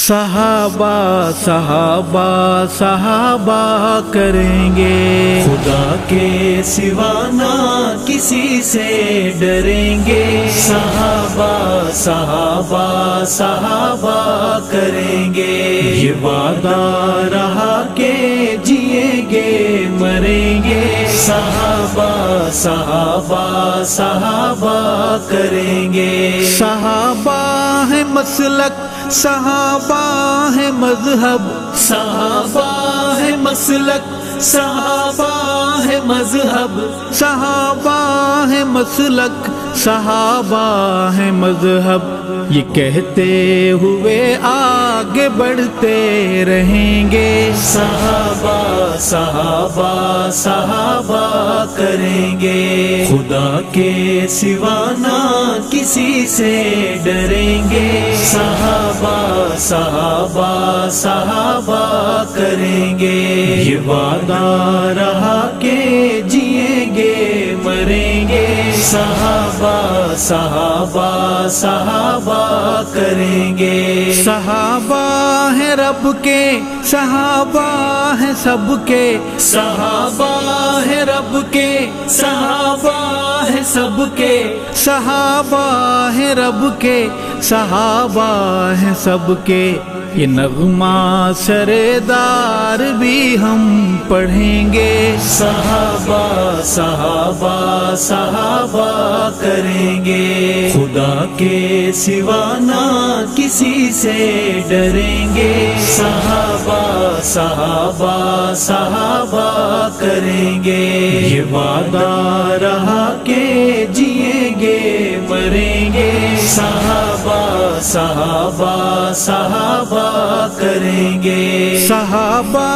صحابہ صحابہ صحابہ کریں گے، خدا کے سوا نہ کسی سے ڈریں گے، صحابہ صحابہ صحابہ کریں گے، یہ وعدہ رہا کہ جئیں گے مریں گے، صحابہ صحابہ صحابہ کریں گے، صحابہ ہے مسلک صحابہ ہے مذہب، صحابہ ہے مسلک صحابہ ہے مذہب، صحابہ ہے مسلک صحابہ ہے مذہب، یہ کہتے ہوئے آگے بڑھتے رہیں گے، صحابہ صحابہ صحابہ کریں گے، خدا کے سوا نہ کسی سے ڈریں گے، صحابہ صحابہ صحابہ کریں گے، یہ وعدہ رہا کہ جئیں گے مریں گے، صحابہ صحابہ صحابہ کریں گے، صحابہ ہے رب کے صحابہ ہے سب کے، صحابہ ہے رب کے صحابہ ہے سب کے، صحابہ ہے رب کے صحابہ ہے سب کے، یہ نغمہ سردار بھی ہم پڑھیں گے، صحابہ صحابہ صحابہ کریں گے، خدا کے سوا نہ کسی سے ڈریں گے، صحابہ صحابہ صحابہ کریں گے، یہ وعدہ رہا کہ جئیں گے مریں گے، صحابہ صحابہ صحابہ کریں گے، صحابہ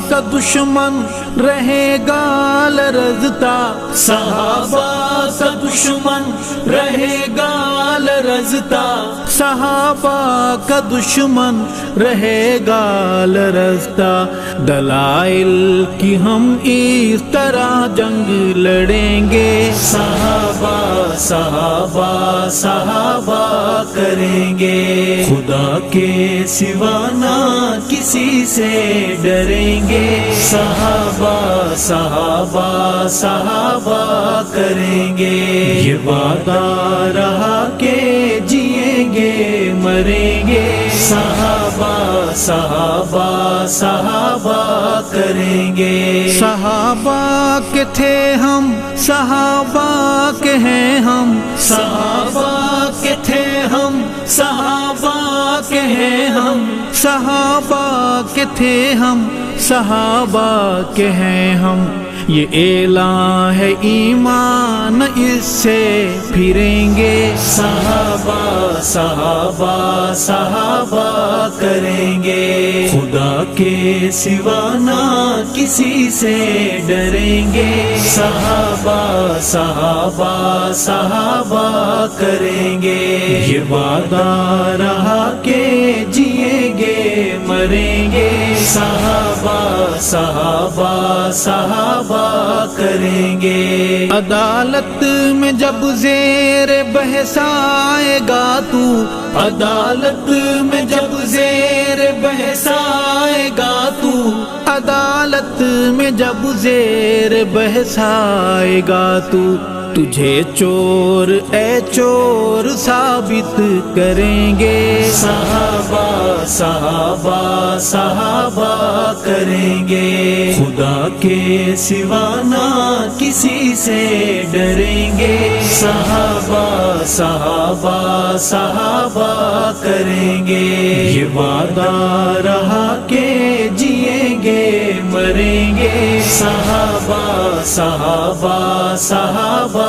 کا دشمن رہے گا لرزتا، صحابہ کا دشمن رہے گا لرزتا، صحابہ کا دشمن رہے گا لرزتا، دلائل کی ہم اس طرح جنگ لڑیں گے، صحابہ صحابہ صحابہ کریں گے، خدا کے سوا نہ کسی سے ڈریں گے، صحابہ صحابہ صحابہ کریں گے، یہ وعدہ رہا کہ جئیں گے مریں گے، صحابہ صحابہ صحابہ کریں گے، صحابہ کے تھے ہم صحابہ کے ہیں ہم، صحابہ کے تھے ہم صحابہ کے ہیں ہم، صحابہ کے تھے ہم صحابہ کے ہیں ہم، یہ اعلان ہے ایمان اس سے پھریں گے، صحابہ صحابہ صحابہ کریں گے، خدا کے سوا نہ کسی سے ڈریں گے، صحابہ صحابہ صحابہ کریں گے، یہ وعدہ رہا کہ جئیں گے مریں گے، صحابہ صحابہ صحابہ کریں گے، عدالت میں جب زیر بحث آئے گا تو، عدالت میں جب زیر بحث آئے گا تو، عدالت میں جب زیر بحث آئے گا تو، تجھے چور اے چور ثابت کریں گے، صحابہ صحابہ صحابہ کریں گے، خدا کے سوا نہ کسی سے ڈریں گے، صحابہ صحابہ صحابہ کریں گے، یہ وعدہ رہا کہ جئیں گے مریں گے، صحابہ صحابہ صحابہ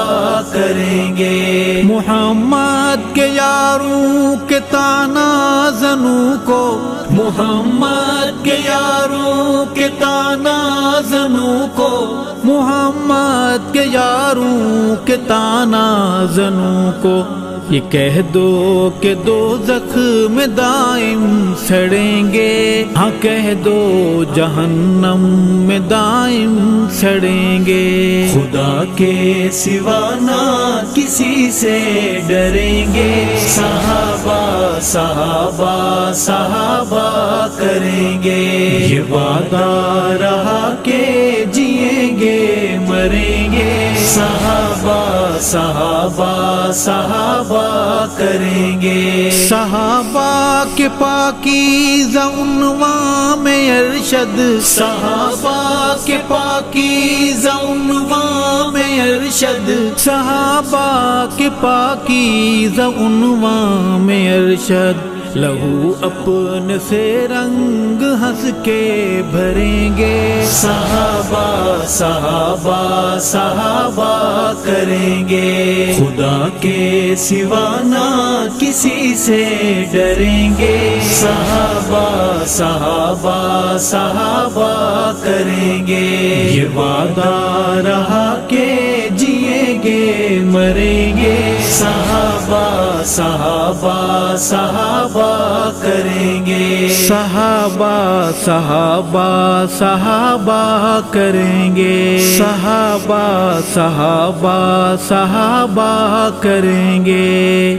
کریں گے، محمد کے یاروں کے تانا زنوں کو، محمد کے یاروں کے تانا زنوں کو، محمد کے یاروں کے تانا زنوں کو، یہ کہہ دو کہ دوزخ میں دائم سڑیں گے، ہاں کہہ دو جہنم میں دائم سڑیں گے۔ خدا کے سوا نہ کسی سے ڈریں گے، صحابہ صحابہ صحابہ کریں گے، یہ وعدہ رہا کہ جئیں گے مریں گے، صحابہ صحابہ صحابہ کریں گے۔ صحابہ کے پاکیزہ عنوان میں ارشد، صحابہ کے پاکیزہ عنوان میں ارشد، صحابہ کے پاکیزہ عنوان میں ارشد، لہو اپنے سے رنگ ہنس کے بھریں گے، صحابہ صحابہ صحابہ کریں گے، خدا کے سوا نہ کسی سے ڈریں گے، صحابہ صحابہ صحابہ کریں گے، یہ وعدہ رہا کہ جئیں گے مریں گے، صحابہ صحابہ صحابہ کریں گے، صحابہ صحابہ صحابہ کریں گے، صحابہ صحابہ صحابہ کریں گے۔